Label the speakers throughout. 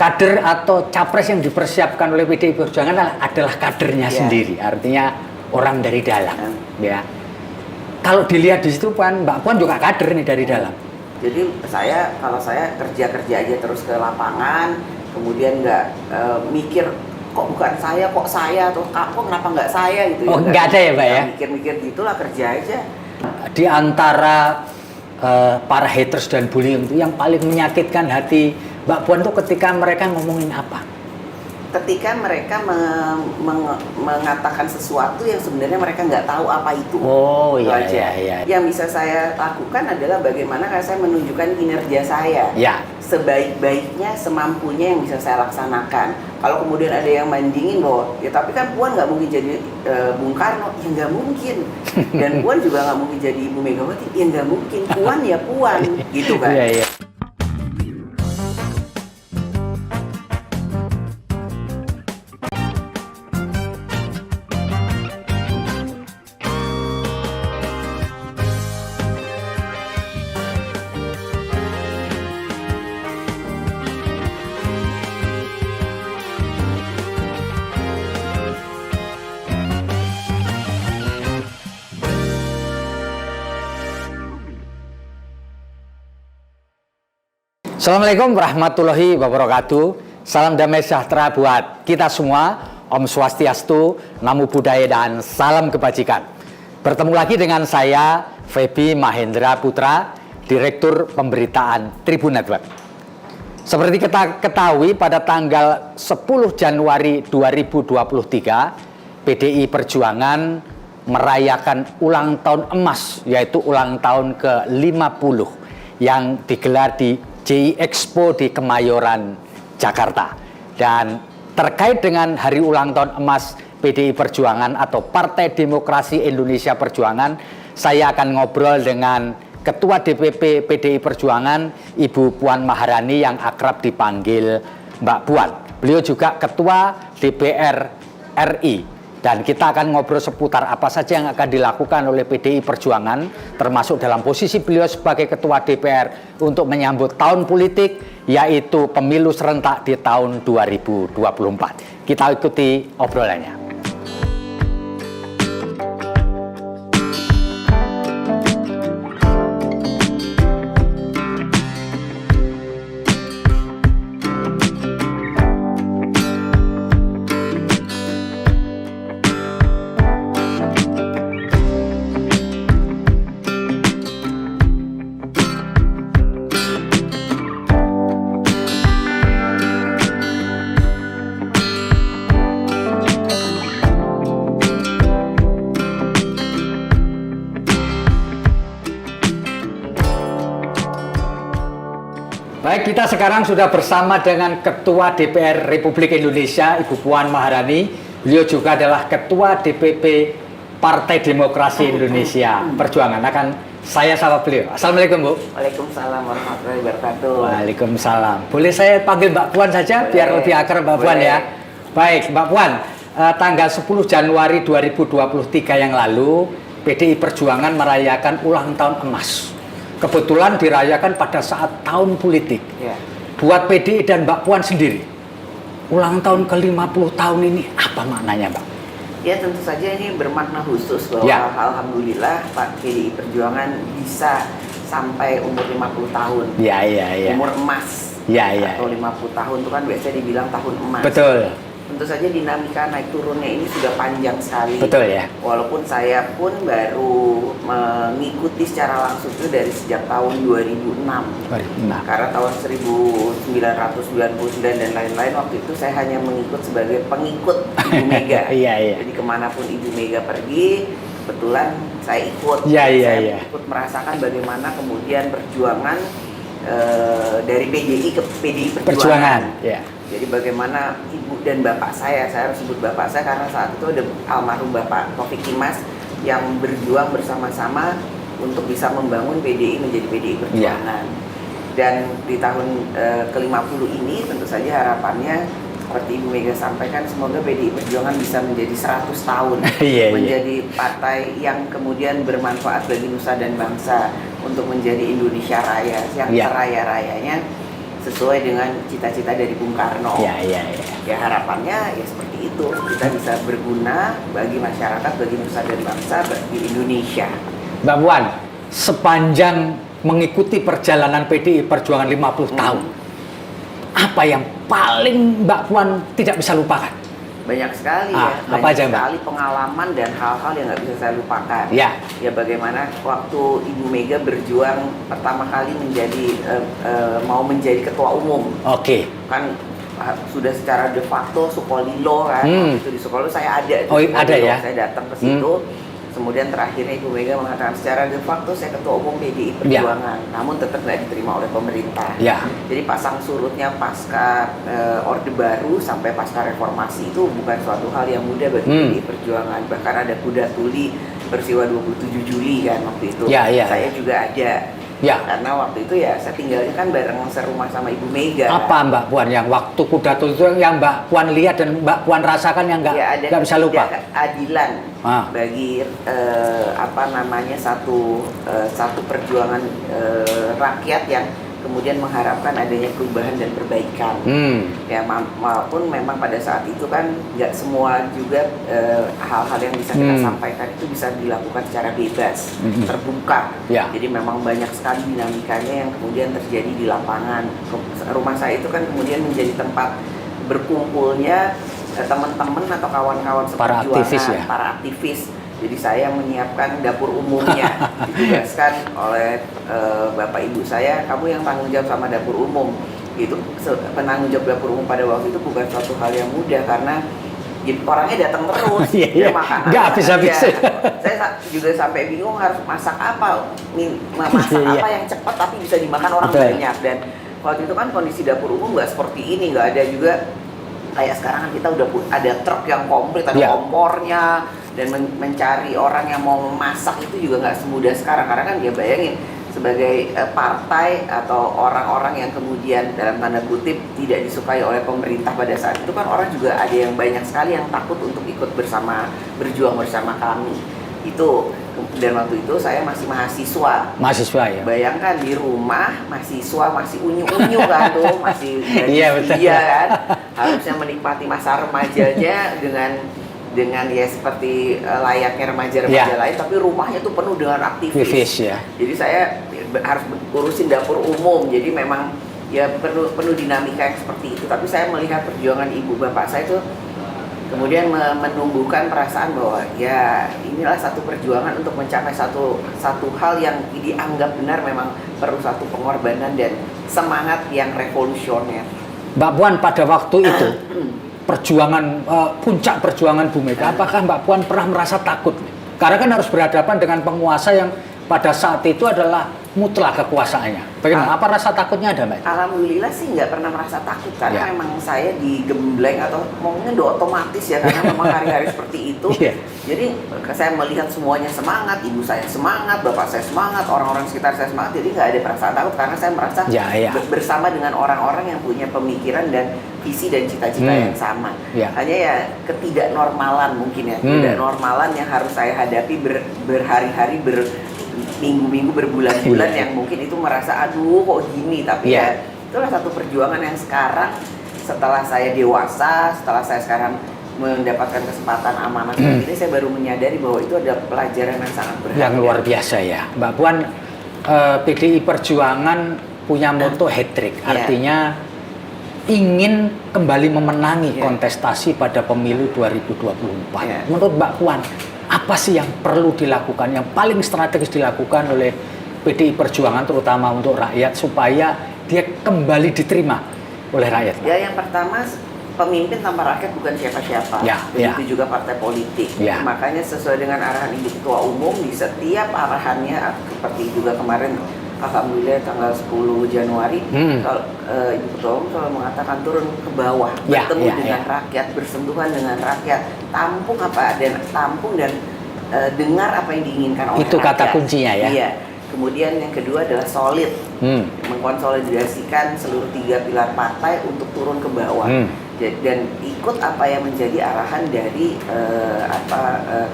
Speaker 1: kader atau capres yang dipersiapkan oleh PDI Perjuangan adalah kadernya sendiri, artinya orang dari dalam, ya. Kalau dilihat di situ Mbak Puan juga kader nih dari dalam.
Speaker 2: Jadi kalau saya kerja aja terus ke lapangan, kemudian nggak mikir kok bukan saya, kok saya, atau kok kenapa nggak saya gitu.
Speaker 1: Oh, nggak ada ya Mbak ya?
Speaker 2: Mikir-mikir gitulah, kerja aja.
Speaker 1: Di antara para haters dan bullying itu yang paling menyakitkan hati Mbak Puan itu ketika mereka ngomongin apa?
Speaker 2: Ketika mereka mengatakan sesuatu yang sebenarnya mereka nggak tahu apa itu.
Speaker 1: Oh iya.
Speaker 2: Yang bisa saya lakukan adalah bagaimana saya menunjukkan kinerja saya.
Speaker 1: Ya.
Speaker 2: Sebaik-baiknya, semampunya yang bisa saya laksanakan. Kalau kemudian ada yang bandingin bahwa ya tapi kan Puan nggak mungkin jadi Bung Karno, ya nggak mungkin. Dan Puan juga nggak mungkin jadi Ibu Megawati, ya nggak mungkin. Puan ya Puan, gitu kan.
Speaker 1: Iya. Assalamualaikum warahmatullahi wabarakatuh. Salam damai sejahtera buat kita semua. Om Swastiastu, Namo Buddhaya, dan salam kebajikan. Bertemu lagi dengan saya, Feby Mahendra Putra, Direktur Pemberitaan Tribun Network. Seperti kita ketahui, pada tanggal 10 Januari 2023, PDI Perjuangan merayakan ulang tahun emas, yaitu ulang tahun ke-50 yang digelar di JI Expo di Kemayoran, Jakarta. Dan terkait dengan hari ulang tahun emas PDI Perjuangan atau Partai Demokrasi Indonesia Perjuangan, saya akan ngobrol dengan Ketua DPP PDI Perjuangan, Ibu Puan Maharani yang akrab dipanggil Mbak Puan. Beliau juga Ketua DPR RI. Dan kita akan ngobrol seputar apa saja yang akan dilakukan oleh PDI Perjuangan, termasuk dalam posisi beliau sebagai Ketua DPR untuk menyambut tahun politik, yaitu pemilu serentak di tahun 2024. Kita ikuti obrolannya. Baik, kita sekarang sudah bersama dengan Ketua DPR Republik Indonesia, Ibu Puan Maharani. Beliau juga adalah Ketua DPP Partai Demokrasi Indonesia Perjuangan. Akan saya sapa beliau. Assalamualaikum, Bu.
Speaker 2: Waalaikumsalam warahmatullahi wabarakatuh.
Speaker 1: Waalaikumsalam. Boleh saya panggil Mbak Puan saja, biar lebih akrab Mbak Puan ya. Baik, Mbak Puan. Tanggal 10 Januari 2023 yang lalu, PDI Perjuangan merayakan ulang tahun emas. Kebetulan dirayakan pada saat tahun politik.
Speaker 2: Ya.
Speaker 1: Buat PDI dan Mbak Puan sendiri, ulang tahun ke-50 tahun ini apa maknanya, Mbak?
Speaker 2: Ya, tentu saja ini bermakna khusus bahwa alhamdulillah Pak PDI Perjuangan bisa sampai umur 50 tahun.
Speaker 1: Iya.
Speaker 2: Umur emas. Atau 50 tahun itu kan biasanya dibilang tahun emas.
Speaker 1: Betul.
Speaker 2: Tentu saja dinamika naik turunnya ini sudah panjang sekali.
Speaker 1: Betul ya.
Speaker 2: Walaupun saya pun baru mengikuti secara langsung itu dari sejak tahun 2006. Karena tahun 1999 dan lain-lain waktu itu saya hanya mengikut sebagai pengikut Ibu Mega.
Speaker 1: Iya.
Speaker 2: Jadi kemanapun Ibu Mega pergi, kebetulan saya ikut.
Speaker 1: Saya
Speaker 2: ikut merasakan bagaimana kemudian perjuangan dari PDI ke PDI Perjuangan.
Speaker 1: Ya.
Speaker 2: Jadi bagaimana ibu dan bapak saya harus sebut bapak saya karena saat itu ada almarhum Bapak Taufik Kimas yang berjuang bersama-sama untuk bisa membangun PDI menjadi PDI Perjuangan. Dan di tahun ke-50 ini tentu saja harapannya seperti Ibu Mega sampaikan, semoga PDI Perjuangan bisa menjadi 100 tahun menjadi partai yang kemudian bermanfaat bagi nusa dan bangsa untuk menjadi Indonesia Raya yang seraya-rayanya. sesuai dengan cita-cita dari Bung Karno.
Speaker 1: Ya.
Speaker 2: Ya harapannya ya seperti itu, kita bisa berguna bagi masyarakat, bagi nusa dan bangsa, bagi Indonesia.
Speaker 1: Mbak Puan, sepanjang mengikuti perjalanan PDI Perjuangan 50 tahun, apa yang paling Mbak Puan tidak bisa lupakan?
Speaker 2: Banyak sekali
Speaker 1: apa
Speaker 2: banyak
Speaker 1: aja, Mbak?
Speaker 2: sekali pengalaman dan hal-hal yang nggak bisa saya lupakan.
Speaker 1: Ya.
Speaker 2: Ya bagaimana waktu Ibu Mega berjuang pertama kali menjadi mau menjadi ketua umum.
Speaker 1: Oke.
Speaker 2: Kan sudah secara de facto Sukolilo kan. Itu di Sukolilo saya ada.
Speaker 1: Oh, ada ya?
Speaker 2: Saya datang ke situ. Kemudian terakhirnya Ibu Mega mengatakan secara de facto saya ketua umum PDI Perjuangan, namun tetap nggak diterima oleh pemerintah.
Speaker 1: Ya.
Speaker 2: Jadi pasang surutnya pasca Orde Baru sampai pasca reformasi itu bukan suatu hal yang mudah bagi PDI Perjuangan. Bahkan ada kuda tuli peristiwa 27 Juli kan waktu itu. Saya juga ada.
Speaker 1: Ya.
Speaker 2: Karena waktu itu ya saya tinggalnya kan bareng serumah sama Ibu Mega.
Speaker 1: Apa Mbak Puan yang waktu kuda tuli itu yang Mbak Puan lihat dan Mbak Puan rasakan yang nggak bisa lupa?
Speaker 2: Keadilan bagi satu perjuangan rakyat yang kemudian mengharapkan adanya perubahan dan perbaikan. Ya maupun memang pada saat itu kan nggak semua juga hal-hal yang bisa kita sampaikan itu bisa dilakukan secara bebas, terbuka. Jadi memang banyak sekali dinamikanya yang kemudian terjadi di lapangan. Rumah saya itu kan kemudian menjadi tempat berkumpulnya teman-teman atau kawan-kawan seperjuangan, para aktivis. Jadi saya menyiapkan dapur umumnya, ditugaskan oleh Bapak Ibu saya, kamu yang tanggung jawab sama dapur umum. Itu penanggung jawab dapur umum pada waktu itu bukan suatu hal yang mudah karena orangnya datang terus, makan
Speaker 1: nggak habis-habis.
Speaker 2: Saya juga sampai bingung harus masak apa, apa yang cepat tapi bisa dimakan orang banyak. Dan waktu itu kan kondisi dapur umum nggak seperti ini, nggak ada juga kayak sekarang kan kita udah ada truk yang komplit, ada kompornya, dan mencari orang yang mau memasak itu juga nggak semudah sekarang. Karena kan dia bayangin sebagai partai atau orang-orang yang kemudian dalam tanda kutip tidak disukai oleh pemerintah pada saat itu kan orang juga ada yang banyak sekali yang takut untuk ikut berjuang bersama kami. Itu dan waktu itu saya masih mahasiswa.
Speaker 1: Ya.
Speaker 2: Bayangkan di rumah mahasiswa masih unyu-unyu kan tuh, masih
Speaker 1: betul.
Speaker 2: Kan. Harusnya menikmati masa remajanya dengan ya seperti layaknya remaja-remaja lain, tapi rumahnya tuh penuh dengan aktivis. Jadi saya harus urusin dapur umum. Jadi memang ya penuh dinamika yang seperti itu. Tapi saya melihat perjuangan ibu bapak saya itu kemudian menumbuhkan perasaan bahwa ya inilah satu perjuangan untuk mencapai satu hal yang dianggap benar, memang perlu satu pengorbanan dan semangat yang revolusioner.
Speaker 1: Mbak Puan pada waktu itu perjuangan puncak perjuangan Bu Mega, apakah Mbak Puan pernah merasa takut? Karena kan harus berhadapan dengan penguasa yang pada saat itu adalah mutlak kekuasaannya. Bagaimana? Apa rasa takutnya ada, Mbak?
Speaker 2: Alhamdulillah sih nggak pernah merasa takut karena memang saya digembleng atau mungkin udah otomatis ya karena memang hari-hari seperti itu. Jadi saya melihat semuanya semangat, ibu saya semangat, bapak saya semangat, orang-orang sekitar saya semangat. Jadi nggak ada perasaan takut karena saya merasa bersama dengan orang-orang yang punya pemikiran dan visi dan cita-cita yang sama. Hanya ya ketidaknormalan mungkin ya, ketidaknormalan yang harus saya hadapi berhari-hari, minggu-minggu, berbulan-bulan yang mungkin itu merasa aduh kok gini, tapi ya itulah satu perjuangan yang sekarang setelah saya dewasa, setelah saya sekarang mendapatkan kesempatan amanah seperti ini, saya baru menyadari bahwa itu ada pelajaran yang sangat berharga. Yang
Speaker 1: luar biasa ya, Mbak Puan. PDI Perjuangan punya moto hat-trick, artinya ingin kembali memenangi kontestasi pada pemilu 2024. Menurut Mbak Puan, apa sih yang perlu dilakukan, yang paling strategis dilakukan oleh PDI Perjuangan terutama untuk rakyat supaya dia kembali diterima oleh rakyat?
Speaker 2: Ya, yang pertama pemimpin tanpa rakyat bukan siapa-siapa. Begitu juga partai politik. Makanya sesuai dengan arahan Ibu Ketua Umum di setiap arahannya, seperti juga kemarin alhamdulillah tanggal 10 Januari Ibu Ketua Umum selalu mengatakan turun ke bawah, bertemu dengan rakyat, bersentuhan dengan rakyat, tampung dan dengar apa yang diinginkan oleh rakyat.
Speaker 1: Itu kata kuncinya ya.
Speaker 2: Iya. Kemudian yang kedua adalah solid, mengkonsolidasikan seluruh 3 pilar partai untuk turun ke bawah. dan ikut apa yang menjadi arahan dari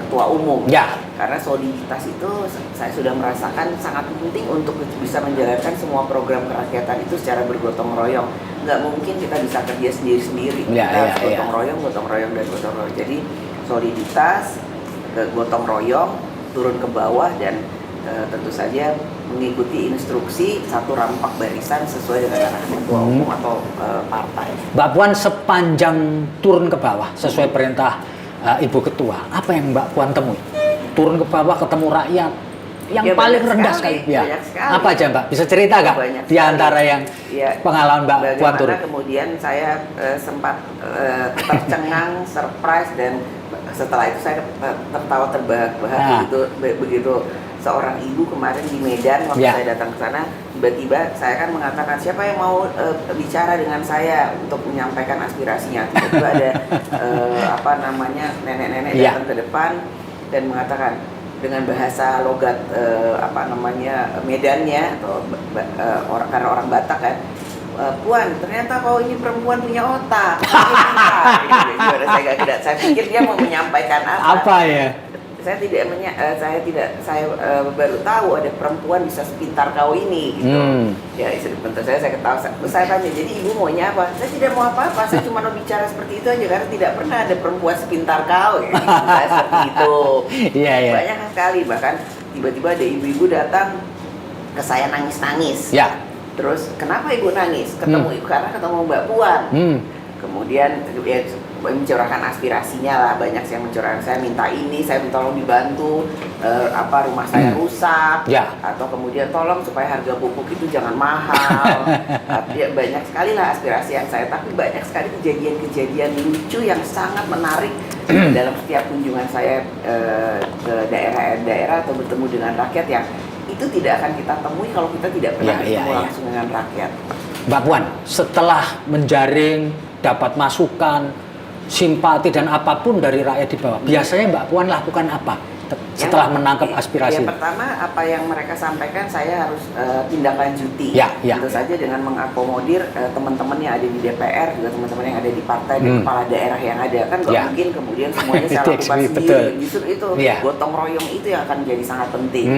Speaker 2: ketua umum.
Speaker 1: Ya.
Speaker 2: Karena soliditas itu saya sudah merasakan sangat penting untuk bisa menjalankan semua program kerakyatan itu secara bergotong royong. Nggak mungkin kita bisa kerja sendiri-sendiri. Kita harus gotong royong, dan gotong royong. Jadi soliditas, gotong royong, turun ke bawah, dan tentu saja mengikuti instruksi satu rampak barisan sesuai dengan arahan ketua umum atau partai.
Speaker 1: Mbak Puan sepanjang turun ke bawah sesuai perintah Ibu Ketua, apa yang Mbak Puan temui? Turun ke bawah ketemu rakyat yang
Speaker 2: Ya,
Speaker 1: paling
Speaker 2: banyak
Speaker 1: rendah
Speaker 2: sekali,
Speaker 1: sekali. Ya.
Speaker 2: banyak sekali.
Speaker 1: Apa aja Mbak? Bisa cerita nggak
Speaker 2: Banyak
Speaker 1: di antara yang pengalaman Mbak Puan turun?
Speaker 2: Kemudian saya sempat tercengang, surprise, dan setelah itu saya tertawa terbahak-bahak begitu seorang ibu kemarin di Medan waktu saya datang ke sana, tiba-tiba saya kan mengatakan siapa yang mau bicara dengan saya untuk menyampaikan aspirasinya. Tiba-tiba ada nenek-nenek datang ke depan dan mengatakan dengan bahasa logat Medannya atau karena orang Batak kan, Puan, ternyata kau ini perempuan punya otak. Saya pikir dia mau menyampaikan apa?
Speaker 1: Apa ya?
Speaker 2: Saya baru tahu ada perempuan bisa sepintar kau ini gitu. Ya bentar saya ketawa. Saya tanya, jadi ibu maunya apa? Saya tidak mau apa-apa, saya cuma mau bicara seperti itu aja karena tidak pernah ada perempuan sepintar kau gitu. Saya seperti itu. Banyak sekali, bahkan tiba-tiba ada ibu-ibu datang ke saya nangis-nangis. Terus kenapa ibu nangis? Karena ketemu Mbak Puan. Kemudian mencurahkan aspirasinya lah, banyak yang mencurahkan, saya minta ini, saya minta tolong dibantu, rumah saya rusak, atau kemudian tolong supaya harga pupuk itu jangan mahal. Banyak sekali lah aspirasi yang saya, tapi banyak sekali kejadian-kejadian lucu yang sangat menarik dalam setiap kunjungan saya ke daerah-daerah atau bertemu dengan rakyat yang itu tidak akan kita temui kalau kita tidak pernah bertemu langsung dengan rakyat.
Speaker 1: Mbak Puan, setelah menjaring, dapat masukan, simpati dan apapun dari rakyat di bawah, biasanya Mbak Puan lakukan apa setelah menangkap aspirasi?
Speaker 2: Yang pertama, apa yang mereka sampaikan saya harus tindak lanjuti. Tentu saja dengan mengakomodir teman-teman yang ada di DPR, juga teman-teman yang ada di partai dan kepala daerah yang ada. Kan nggak mungkin kemudian semuanya saya lakukan sendiri. Justru itu gotong royong itu yang akan menjadi sangat penting.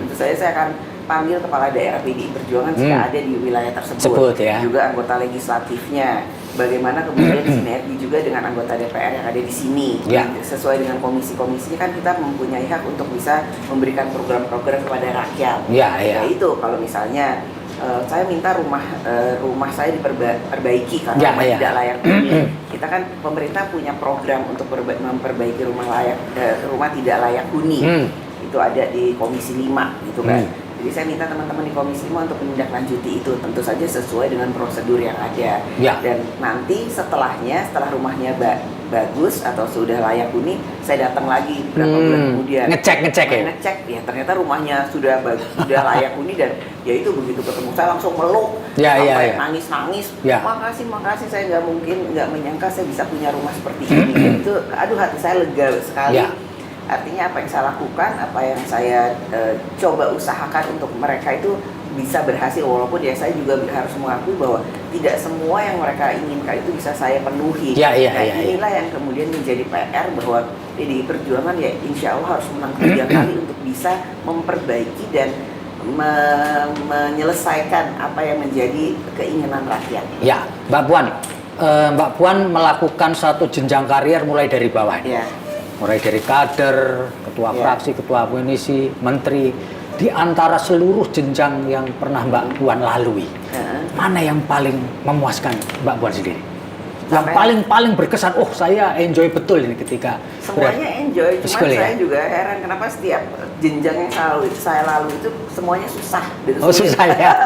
Speaker 2: Tentu saja saya akan panggil kepala daerah PDI Perjuangan jika ada di wilayah tersebut, juga anggota legislatifnya. Bagaimana kemudian sinergi juga dengan anggota DPR yang ada di sini. Sesuai dengan komisi-komisinya kan kita mempunyai hak untuk bisa memberikan program-program kepada rakyat. Itu kalau misalnya saya minta rumah saya diperbaiki karena rumah tidak layak huni. Kita kan pemerintah punya program untuk memperbaiki rumah tidak layak huni. Itu ada di Komisi 5 gitu kan. Jadi saya minta teman-teman di Komisi 5 untuk menindaklanjuti itu, tentu saja sesuai dengan prosedur yang ada. Dan nanti setelah rumahnya bagus atau sudah layak huni, saya datang lagi berapa bulan kemudian ngecek ya ternyata rumahnya sudah layak huni, dan ya itu begitu ketemu saya langsung meluk sampai nangis. Makasih, saya nggak menyangka saya bisa punya rumah seperti ini. Itu hati saya lega sekali. Artinya apa yang saya lakukan, apa yang saya coba usahakan untuk mereka itu bisa berhasil, walaupun ya saya juga harus mengakui bahwa tidak semua yang mereka inginkan itu bisa saya penuhi. Inilah yang kemudian menjadi PR bahwa PDI Perjuangan ya insya Allah harus menang 3 kali untuk bisa memperbaiki dan menyelesaikan apa yang menjadi keinginan rakyat.
Speaker 1: Mbak Puan melakukan satu jenjang karier mulai dari bawah. Mulai dari kader, ketua fraksi, ketua komisi, menteri, di antara seluruh jenjang yang pernah Mbak Puan lalui, mana yang paling memuaskan Mbak Puan sendiri? Yang paling berkesan, saya enjoy betul ini ketika
Speaker 2: semuanya enjoy, cuma saya juga heran kenapa setiap jenjang yang saya lalui itu semuanya susah.
Speaker 1: Susah ya?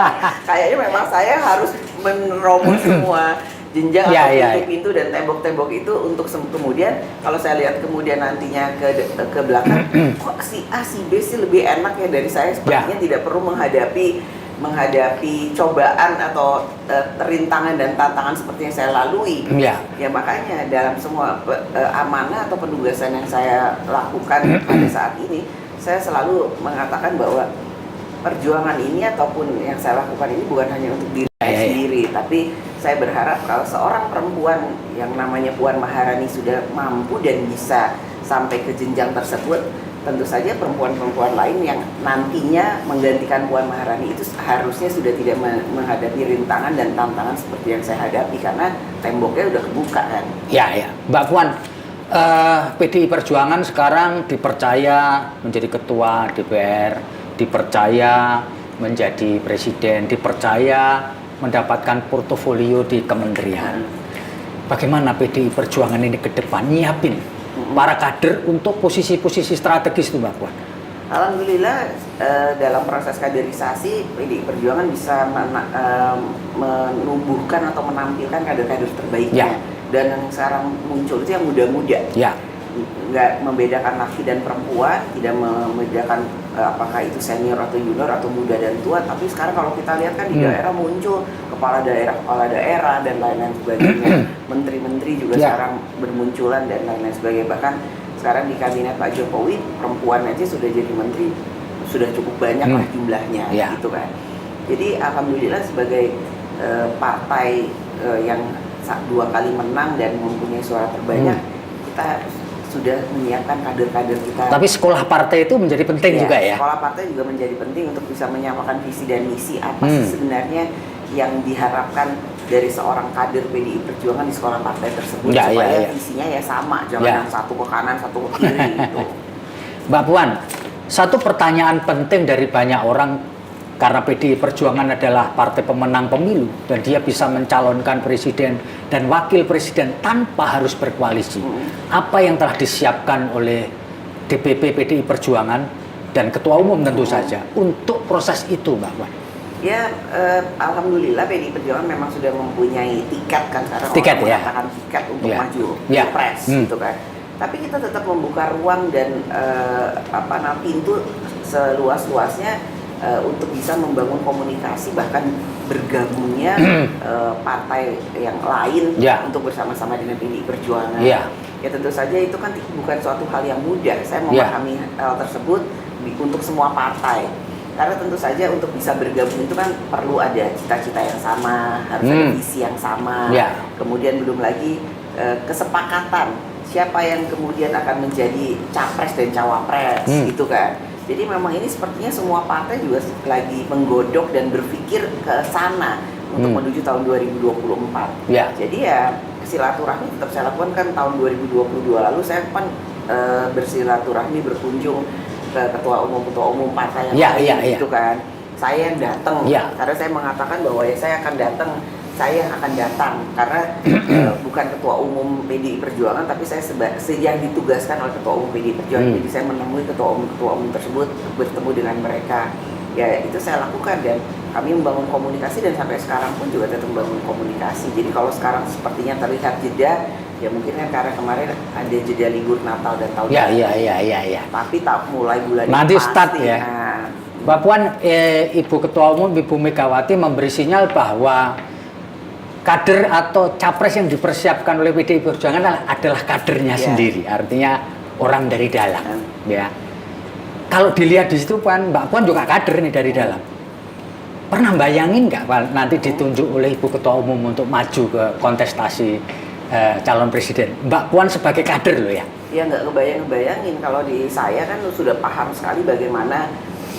Speaker 2: Kayaknya memang saya harus menerobos semua jenjang atau pintu dan tembok-tembok itu untuk kemudian kalau saya lihat kemudian nantinya ke belakang, kok si A si B sih lebih enak ya dari saya, sepertinya tidak perlu menghadapi cobaan atau rintangan dan tantangan seperti yang saya lalui. Ya makanya dalam semua amanah atau penugasan yang saya lakukan pada saat ini, saya selalu mengatakan bahwa perjuangan ini ataupun yang saya lakukan ini bukan hanya untuk diri saya sendiri, tapi saya berharap kalau seorang perempuan yang namanya Puan Maharani sudah mampu dan bisa sampai ke jenjang tersebut, tentu saja perempuan-perempuan lain yang nantinya menggantikan Puan Maharani itu harusnya sudah tidak menghadapi rintangan dan tantangan seperti yang saya hadapi, karena temboknya udah kebuka kan.
Speaker 1: Ya, Mbak Puan, PDI Perjuangan sekarang dipercaya menjadi ketua DPR, dipercaya menjadi presiden, dipercaya mendapatkan portofolio di kementerian. Bagaimana PDI Perjuangan ini ke depan nyiapin para kader untuk posisi-posisi strategis itu, Mbak Puan?
Speaker 2: Alhamdulillah dalam proses kaderisasi PDI Perjuangan bisa menumbuhkan atau menampilkan kader-kader terbaiknya. Dan yang sekarang muncul itu yang muda-muda. Nggak membedakan laki dan perempuan, tidak membedakan apakah itu senior atau junior atau muda dan tua, tapi sekarang kalau kita lihat kan di daerah muncul kepala daerah dan lain-lain sebagainya, menteri-menteri juga sekarang bermunculan dan lain-lain sebagainya. Bahkan sekarang di kabinet Pak Jokowi perempuan aja sudah jadi menteri, sudah cukup banyak lah jumlahnya, gitu kan. Jadi alhamdulillah sebagai partai yang 2 kali menang dan mempunyai suara terbanyak, kita sudah menyiapkan kader-kader kita.
Speaker 1: Tapi sekolah partai itu menjadi penting juga ya?
Speaker 2: Sekolah partai juga menjadi penting untuk bisa menyamakan visi dan misi apa sih sebenarnya yang diharapkan dari seorang kader PDI Perjuangan di sekolah partai tersebut, supaya visinya ya sama, jangan yang satu ke kanan, satu ke kiri gitu.
Speaker 1: Mbak Puan, satu pertanyaan penting dari banyak orang, karena PDI Perjuangan adalah partai pemenang pemilu dan dia bisa mencalonkan presiden dan wakil presiden tanpa harus berkoalisi. Apa yang telah disiapkan oleh DPP PDI Perjuangan dan Ketua Umum tentu saja untuk proses itu, Mbak Puan?
Speaker 2: Ya, alhamdulillah PDI Perjuangan memang sudah mempunyai tiket kan, karena orang mengatakan tiket untuk maju pilpres gitu kan. Tapi kita tetap membuka ruang dan pintu seluas-luasnya untuk bisa membangun komunikasi, bahkan bergabungnya partai yang lain untuk bersama-sama dengan PDI Perjuangan. Ya tentu saja itu kan bukan suatu hal yang mudah. Saya memahami hal tersebut untuk semua partai. Karena tentu saja untuk bisa bergabung itu kan perlu ada cita-cita yang sama, harus ada visi yang sama. Kemudian belum lagi kesepakatan siapa yang kemudian akan menjadi capres dan cawapres gitu kan. Jadi memang ini sepertinya semua partai juga lagi menggodok dan berpikir ke sana untuk menuju tahun 2024. Jadi ya silaturahmi tetap saya lakukan kan. Tahun 2022 lalu saya kan bersilaturahmi, berkunjung ke ketua umum partai yang lain gitu kan. Saya yang datang karena saya mengatakan bahwa ya saya akan datang, saya yang akan datang karena bukan ketua umum PDI Perjuangan, tapi saya yang ditugaskan oleh ketua umum PDI Perjuangan. Jadi saya menemui ketua umum tersebut, bertemu dengan mereka. Ya itu saya lakukan dan kami membangun komunikasi dan sampai sekarang pun juga tetap membangun komunikasi. Jadi kalau sekarang sepertinya terlihat jeda, ya mungkin kan karena kemarin ada jeda libur Natal dan tahun baru. Tapi mulai bulan
Speaker 1: nanti
Speaker 2: ini
Speaker 1: start
Speaker 2: pasti,
Speaker 1: ya. Mbak Puan, Ibu Ketua Umum Ibu Megawati memberi sinyal bahwa kader atau capres yang dipersiapkan oleh PDI Perjuangan adalah kadernya sendiri, artinya orang dari dalam. Kalau dilihat di situ Mbak Puan juga kader nih dari dalam. Pernah bayangin nggak Pak nanti ditunjuk oleh Ibu Ketua Umum untuk maju ke kontestasi calon presiden? Mbak Puan sebagai kader loh ya?
Speaker 2: Ya nggak ngebayangin. Kalau di saya kan sudah paham sekali bagaimana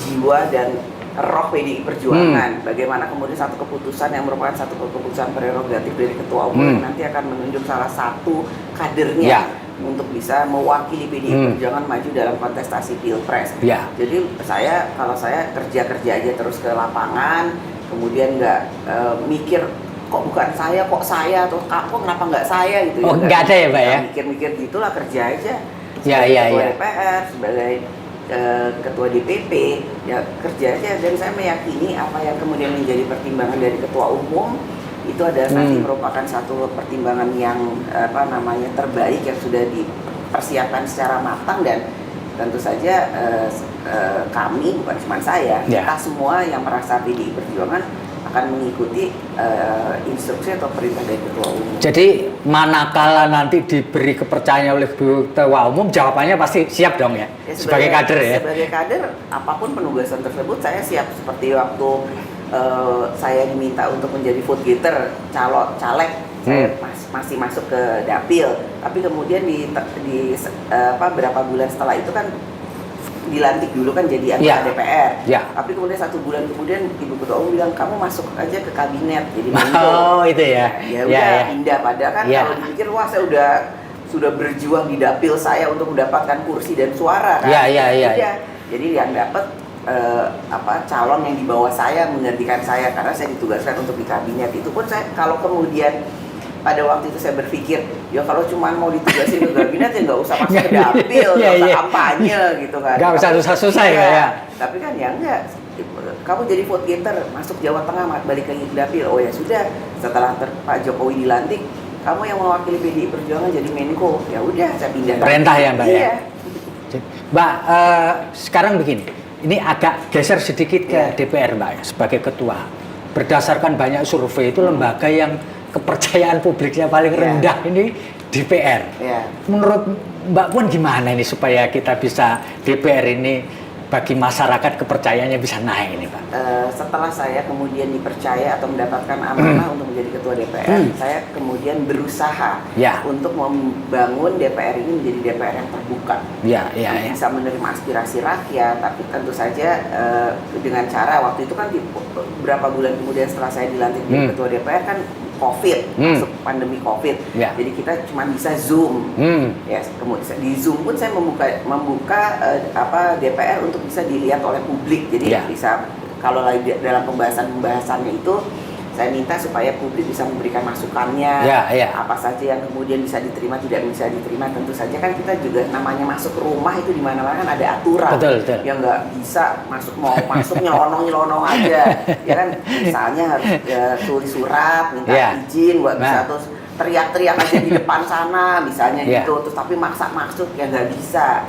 Speaker 2: jiwa dan roh PDI Perjuangan, bagaimana kemudian satu keputusan yang merupakan satu keputusan prerogatif dari Ketua Umum yang nanti akan menunjuk salah satu kadernya untuk bisa mewakili PDI Perjuangan maju dalam kontestasi pilpres. Jadi kalau saya kerja aja terus ke lapangan, kemudian nggak mikir kok bukan saya, kok saya, atau kok kenapa nggak saya gitu.
Speaker 1: Nggak ada ya Pak ya?
Speaker 2: Mikir-mikir gitulah, kerja aja.
Speaker 1: Ketua
Speaker 2: DPR, sebagai ketua DPP, ya kerja aja. Dan saya meyakini apa yang kemudian menjadi pertimbangan dari ketua umum itu adalah nanti merupakan satu pertimbangan yang terbaik yang sudah dipersiapkan secara matang. Dan tentu saja kami, bukan cuma saya, kita semua yang merasa PDI Perjuangan akan mengikuti instruksi atau perintah dari ketua umum.
Speaker 1: Jadi manakala nanti diberi kepercayaan oleh ketua umum, jawabannya pasti siap dong ya, sebagai kader ya.
Speaker 2: Sebagai kader, apapun penugasan tersebut saya siap. Seperti waktu saya diminta untuk menjadi vote getter caleg, saya masih masuk ke dapil. Tapi kemudian berapa bulan setelah itu kan dilantik dulu kan jadi anggota DPR. Tapi kemudian 1 bulan kemudian Ibu Ketua Umum bilang kamu masuk aja ke kabinet jadi Menko.
Speaker 1: Oh itu ya.
Speaker 2: Ya udah pindah, padahal kan kalau dipikir wah saya sudah berjuang di dapil saya untuk mendapatkan kursi dan suara kan. Jadi yang dapat calon yang di bawah saya menggantikan saya karena saya ditugaskan untuk di kabinet. Itu pun saya kalau kemudian pada waktu itu saya berpikir ya kalau cuma mau ditugasin ke kabinet ya nggak usah masuk ke dapil, nggak usah kampanye gitu kan.
Speaker 1: Nggak usah susah-susah ya.
Speaker 2: Tapi kan ya enggak. Kamu jadi vote getter masuk Jawa Tengah balik ke dapil. Oh ya sudah, setelah Pak Jokowi dilantik kamu yang mewakili PDI Perjuangan jadi Menko. Ya udah saya pindah.
Speaker 1: Perintah ya Mbak
Speaker 2: ya.
Speaker 1: Mbak, sekarang begini. Ini agak geser sedikit ke DPR Mbak sebagai ketua. Berdasarkan banyak survei itu lembaga yang kepercayaan publiknya paling rendah ini DPR. Menurut Mbak Puan gimana ini supaya kita bisa DPR ini bagi masyarakat kepercayaannya bisa naik ini Pak?
Speaker 2: Setelah saya kemudian dipercaya atau mendapatkan amanah untuk menjadi ketua DPR, saya kemudian berusaha untuk membangun DPR ini menjadi DPR yang terbuka. Bisa menerima aspirasi rakyat, tapi tentu saja dengan cara waktu itu kan beberapa bulan kemudian setelah saya dilantik menjadi ketua DPR kan COVID, masuk pandemi COVID. Jadi kita cuma bisa Zoom. Ya, kemudian di Zoom pun saya membuka DPR untuk bisa dilihat oleh publik. Jadi bisa kalau lagi dalam pembahasannya itu saya minta supaya publik bisa memberikan masukannya, apa saja yang kemudian bisa diterima, tidak bisa diterima. Tentu saja kan kita juga namanya masuk rumah itu di mana-mana kan ada aturan, yang nggak bisa mau masuk nyelonong aja, ya kan misalnya harus tulis surat, minta izin, nggak bisa terus teriak-teriak aja di depan sana, misalnya gitu, terus tapi maksa maksud ya nggak bisa.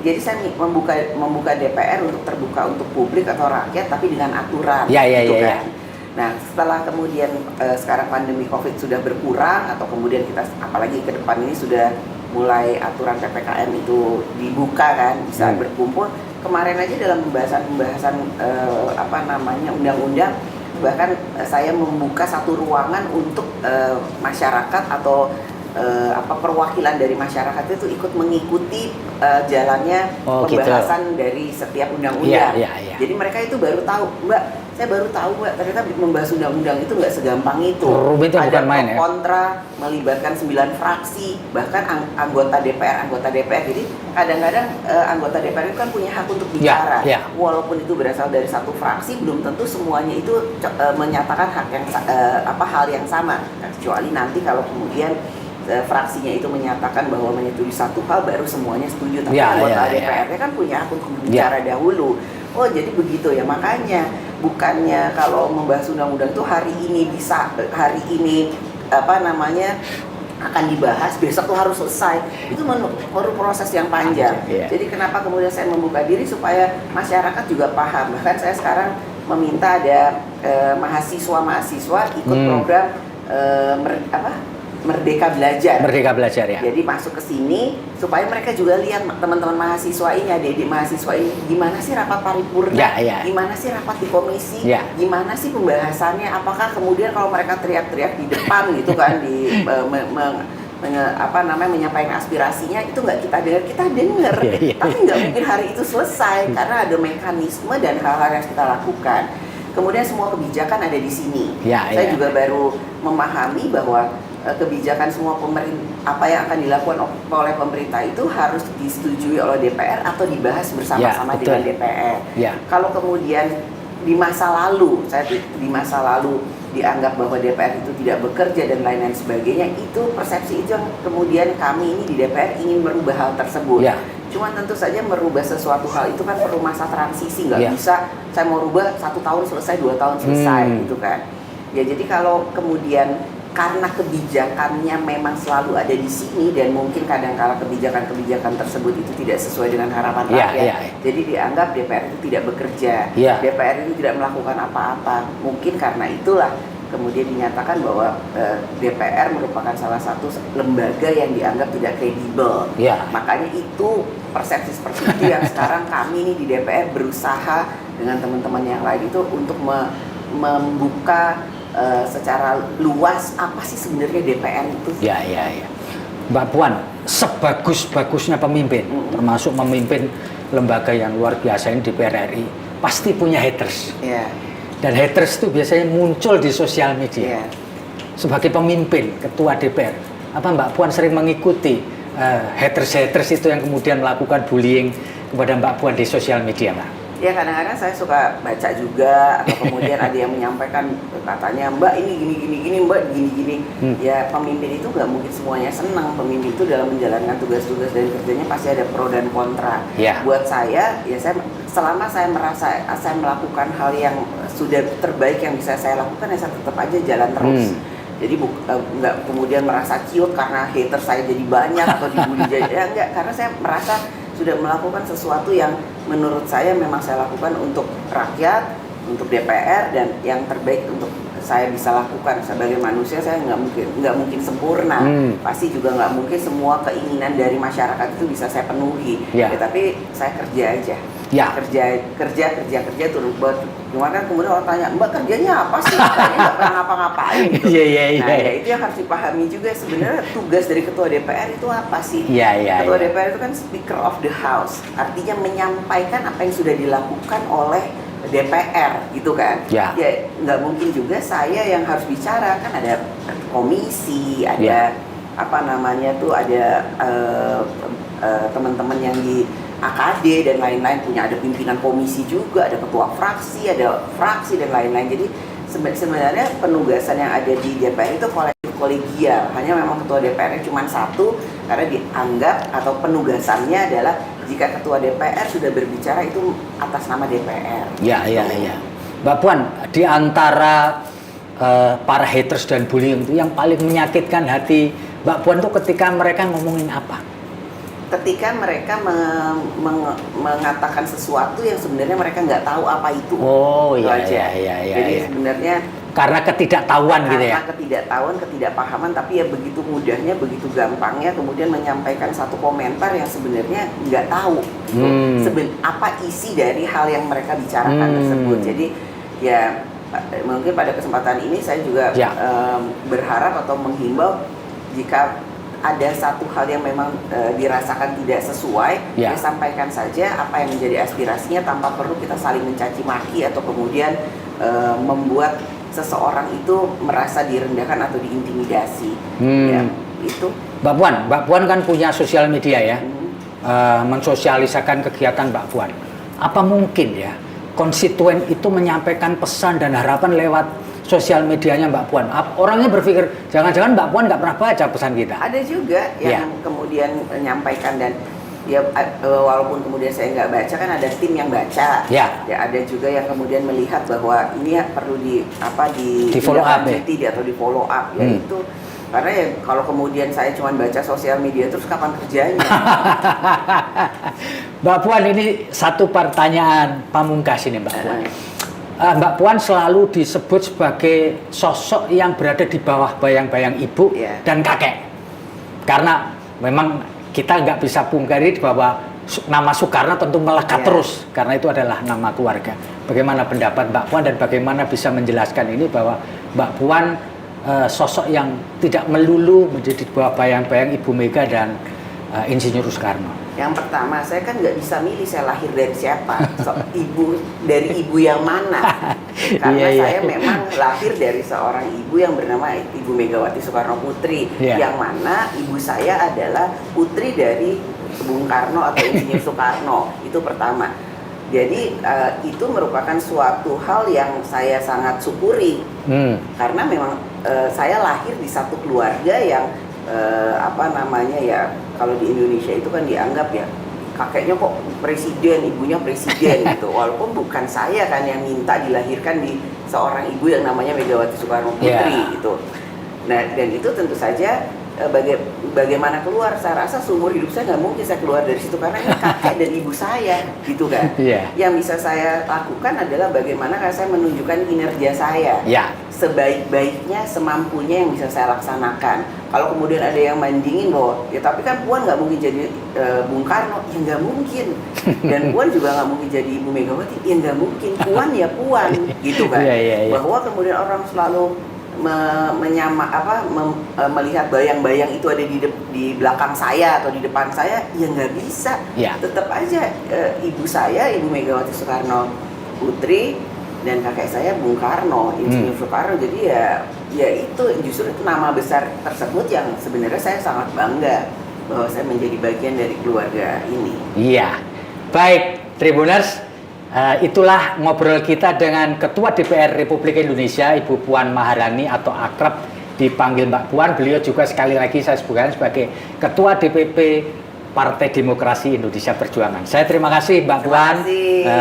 Speaker 2: Jadi saya membuka DPR untuk terbuka untuk publik atau rakyat, tapi dengan aturan, gitu kan. Nah, setelah kemudian sekarang pandemi COVID sudah berkurang atau kemudian kita apalagi ke depan ini sudah mulai aturan PPKM itu dibuka kan, bisa berkumpul. Kemarin aja dalam pembahasan undang-undang bahkan saya membuka satu ruangan untuk masyarakat atau perwakilan dari masyarakat itu ikut mengikuti jalannya pembahasan dari setiap undang-undang. Jadi mereka itu baru tahu, Mbak, saya baru tahu Mbak, ternyata membahas undang-undang itu nggak segampang itu.
Speaker 1: Rumitnya bukan main ya.
Speaker 2: Kontra, melibatkan 9 fraksi, bahkan anggota DPR. Jadi kadang-kadang anggota DPR itu kan punya hak untuk bicara. Walaupun itu berasal dari satu fraksi, belum tentu semuanya itu menyatakan hal yang sama. Kecuali nanti kalau kemudian fraksinya itu menyatakan bahwa menyetujui satu hal baru semuanya setuju, tapi anggota DPR-nya kan punya hak untuk bicara dahulu. Oh jadi begitu ya, makanya bukannya kalau membahas undang-undang itu hari ini akan dibahas, besok tuh harus selesai. Itu perlu proses yang panjang. Jadi kenapa kemudian saya membuka diri supaya masyarakat juga paham. Bahkan saya sekarang meminta ada mahasiswa ikut program Merdeka Belajar ya. Jadi masuk ke sini supaya mereka juga lihat teman-teman mahasiswa ini, adik-adik mahasiswa ini gimana sih rapat paripurna, gimana sih rapat di komisi, gimana sih pembahasannya, apakah kemudian kalau mereka teriak-teriak di depan gitu kan menyampaikan aspirasinya itu nggak kita dengar, tapi nggak mungkin hari itu selesai karena ada mekanisme dan hal-hal yang kita lakukan. Kemudian semua kebijakan ada di sini. Saya juga baru memahami bahwa kebijakan semua apa yang akan dilakukan oleh pemerintah itu harus disetujui oleh DPR atau dibahas bersama-sama dengan DPR. Kalau kemudian di masa lalu dianggap bahwa DPR itu tidak bekerja dan lain-lain sebagainya, itu persepsi itu yang kemudian kami ini di DPR ingin merubah hal tersebut. Cuman tentu saja merubah sesuatu hal itu kan perlu masa transisi, nggak bisa saya mau rubah 1 tahun selesai, 2 tahun selesai gitu kan. Ya jadi kalau kemudian karena kebijakannya memang selalu ada di sini dan mungkin kadang-kala kebijakan-kebijakan tersebut itu tidak sesuai dengan harapan rakyat. Jadi dianggap DPR itu tidak bekerja, DPR itu tidak melakukan apa-apa. Mungkin karena itulah kemudian dinyatakan bahwa DPR merupakan salah satu lembaga yang dianggap tidak kredibel. Makanya itu persepsi seperti itu yang sekarang kami nih di DPR berusaha dengan teman-teman yang lain itu untuk membuka secara luas apa sih sebenarnya DPR itu.
Speaker 1: Ya. Mbak Puan, sebagus-bagusnya pemimpin, termasuk memimpin lembaga yang luar biasa ini DPR RI, pasti punya haters.
Speaker 2: Ya.
Speaker 1: Dan haters itu biasanya muncul di sosial media.
Speaker 2: Ya.
Speaker 1: Sebagai pemimpin, ketua DPR, apa Mbak Puan sering mengikuti haters itu yang kemudian melakukan bullying kepada Mbak Puan di sosial media, Mbak?
Speaker 2: Ya kadang-kadang saya suka baca juga, atau kemudian ada yang menyampaikan katanya Mbak ini gini, Mbak gini. Ya pemimpin itu nggak mungkin semuanya senang. Pemimpin itu dalam menjalankan tugas-tugas dan kerjanya pasti ada pro dan kontra.
Speaker 1: Ya.
Speaker 2: Buat saya, ya selama saya merasa saya melakukan hal yang sudah terbaik yang bisa saya lakukan, ya saya tetap aja jalan terus. Jadi nggak kemudian merasa ciut karena hater saya jadi banyak atau dibully ya enggak, karena saya merasa sudah melakukan sesuatu yang menurut saya memang saya lakukan untuk rakyat, untuk DPR, dan yang terbaik untuk saya bisa lakukan sebagai manusia. Saya nggak mungkin sempurna, pasti juga nggak mungkin semua keinginan dari masyarakat itu bisa saya penuhi.
Speaker 1: Ya.
Speaker 2: Tapi saya kerja aja.
Speaker 1: Ya.
Speaker 2: kerja turun buat gimana kan kemudian orang tanya Mbak kerjanya apa sih, kayaknya nggak pernah ngapa-ngapain gitu. Nah ya itu yang harus dipahami juga sebenarnya tugas dari ketua DPR itu apa sih. Ketua DPR itu kan Speaker of the House, artinya menyampaikan apa yang sudah dilakukan oleh DPR gitu kan. Ya nggak mungkin juga saya yang harus bicara, kan ada komisi, ada apa namanya tuh, ada teman-teman yang di AKD dan lain-lain, ada pimpinan komisi juga, ada ketua fraksi, ada fraksi dan lain-lain. Jadi sebenarnya penugasan yang ada di DPR itu kolegial, hanya memang ketua DPR cuma satu, karena dianggap atau penugasannya adalah jika ketua DPR sudah berbicara itu atas nama DPR. Ya.
Speaker 1: Mbak Puan, di antara para haters dan bullying itu yang paling menyakitkan hati Mbak Puan itu ketika mereka ngomongin apa?
Speaker 2: Ketika mereka mengatakan sesuatu yang sebenarnya mereka nggak tahu apa itu. Jadi sebenarnya
Speaker 1: karena ketidaktahuan gitu ya.
Speaker 2: Karena ketidaktahuan, ketidakpahaman, tapi ya begitu mudahnya, begitu gampangnya kemudian menyampaikan satu komentar yang sebenarnya nggak tahu apa isi dari hal yang mereka bicarakan tersebut. Jadi ya mungkin pada kesempatan ini saya juga berharap atau menghimbau jika ada satu hal yang memang dirasakan tidak sesuai, ya sampaikan saja apa yang menjadi aspirasinya tanpa perlu kita saling mencaci maki atau kemudian membuat seseorang itu merasa direndahkan atau diintimidasi. Ya, itu.
Speaker 1: Mbak Puan kan punya sosial media ya, mensosialisakan kegiatan Mbak Puan. Apa mungkin ya konstituen itu menyampaikan pesan dan harapan lewat sosial medianya Mbak Puan? Orangnya berpikir jangan-jangan Mbak Puan nggak pernah baca pesan kita.
Speaker 2: Ada juga yang kemudian menyampaikan, dan ya walaupun kemudian saya nggak baca, kan ada tim yang baca. Ya ada juga yang kemudian melihat bahwa ini perlu di
Speaker 1: follow up
Speaker 2: atau di follow up. Ya itu karena ya kalau kemudian saya cuma baca sosial media terus kapan kerjanya?
Speaker 1: Mbak Puan, ini satu pertanyaan pamungkas ini Mbak Puan. Mbak Puan selalu disebut sebagai sosok yang berada di bawah bayang-bayang ibu dan kakek. Karena memang kita nggak bisa pungkiri bahwa nama Soekarno tentu melekat terus, karena itu adalah nama keluarga. Bagaimana pendapat Mbak Puan dan bagaimana bisa menjelaskan ini bahwa Mbak Puan sosok yang tidak melulu menjadi di bawah bayang-bayang Ibu Mega dan Insinyur Soekarno?
Speaker 2: Yang pertama, saya kan nggak bisa milih saya lahir dari siapa, dari ibu yang mana. Karena saya memang lahir dari seorang ibu yang bernama Ibu Megawati Soekarno Putri, yang mana ibu saya adalah putri dari Bung Karno atau Insinyur Soekarno. Itu pertama. Jadi itu merupakan suatu hal yang saya sangat syukuri, karena memang saya lahir di satu keluarga yang kalau di Indonesia itu kan dianggap ya kakeknya kok presiden, ibunya presiden gitu. Walaupun bukan saya kan yang minta dilahirkan di seorang ibu yang namanya Megawati Soekarno Putri gitu. Nah, dan itu tentu saja bagaimana keluar, saya rasa seumur hidup saya nggak mungkin saya keluar dari situ karena ini kakek dan ibu saya, gitu kan. Yang bisa saya lakukan adalah bagaimana saya menunjukkan kinerja saya sebaik-baiknya, semampunya yang bisa saya laksanakan. Kalau kemudian ada yang mandingin bahwa ya tapi kan Puan nggak mungkin jadi Bung Karno, ya nggak mungkin. Dan Puan juga nggak mungkin jadi Ibu Megawati, ya nggak mungkin. Puan ya Puan, gitu kan. Bahwa kemudian orang selalu melihat bayang-bayang itu ada di belakang saya atau di depan saya, ya nggak bisa. Tetap aja ibu saya, Ibu Megawati Soekarno Putri, dan kakek saya Bung Karno, Insinyur Soekarno. Jadi ya itu justru itu nama besar tersebut yang sebenarnya saya sangat bangga bahwa saya menjadi bagian dari keluarga ini.
Speaker 1: Iya, baik Tribuners. Itulah ngobrol kita dengan Ketua DPR Republik Indonesia, Ibu Puan Maharani atau akrab dipanggil Mbak Puan. Beliau juga sekali lagi saya sebutkan sebagai Ketua DPP Partai Demokrasi Indonesia Perjuangan. Saya terima kasih Mbak Puan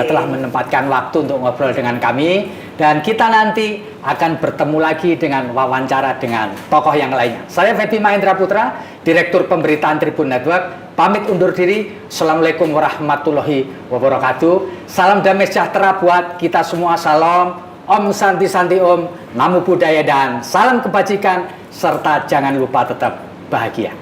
Speaker 1: telah menempatkan waktu untuk ngobrol dengan kami. Dan kita nanti akan bertemu lagi dengan wawancara dengan tokoh yang lainnya. Saya Febi Mahendra Putra, Direktur Pemberitaan Tribun Network. Pamit undur diri. Assalamualaikum warahmatullahi wabarakatuh. Salam damai sejahtera buat kita semua. Salam Om Santi Santi Om, Namo Buddhaya dan salam kebajikan serta jangan lupa tetap bahagia.